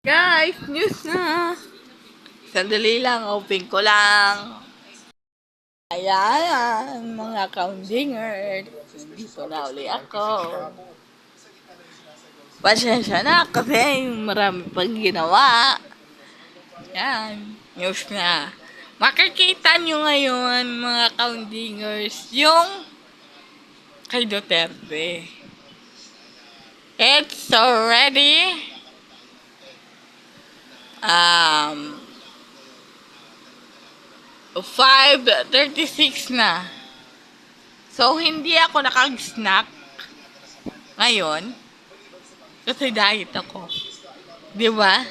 Guys, news na. Sandali lang, open ko lang. Ayan, mga kaundingers. Dito na uli ako. Pasensya na kasi marami pang ginawa. Yan, news na. Makikita nyo ngayon, mga kaundingers, yung kay Duterte. It's already 5:36 na. So, hindi ako nakag-snack ngayon kasi diet ako. Di ba?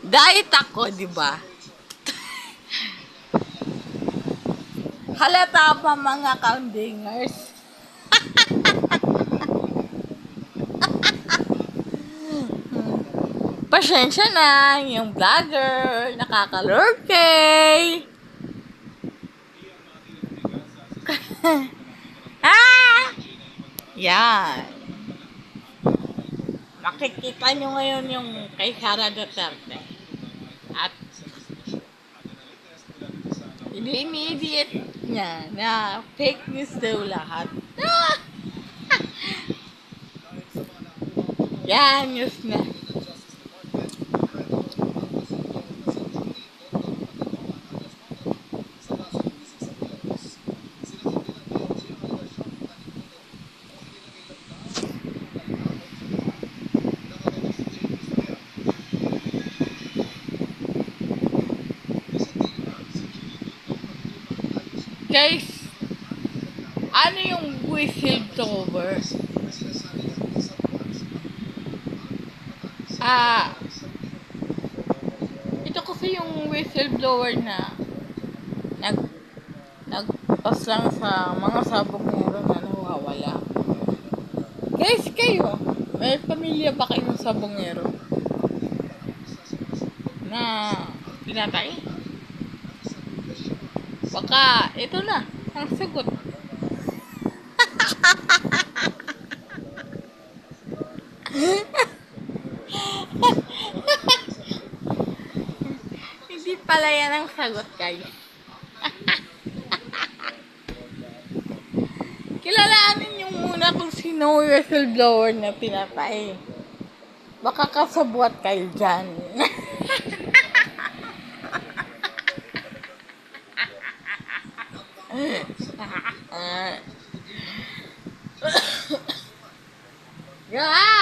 Diet ako, di ba? Halata pa mga kaundingers. Pasensya na, yung vlogger, nakakalurkay. Ah! Yan. Makikita nyo ngayon yung kay Sara Duterte. At ini-immediate niya na fake news daw lahat. Ah! Yan, news na. Guys, ano yung whistleblower? Ito kasi yung whistleblower na nagpas lang sa mga sabongero na nawawala. Guys, kayo, may pamilya ba kayong sabongero na pinatay? Baka ito na ang sagot. Hindi pala yan ang sagot, guys. Kilalanin niyo muna kung sino yung whistleblower na pinatay. Baka kasabwat kayo dyan. Yeah!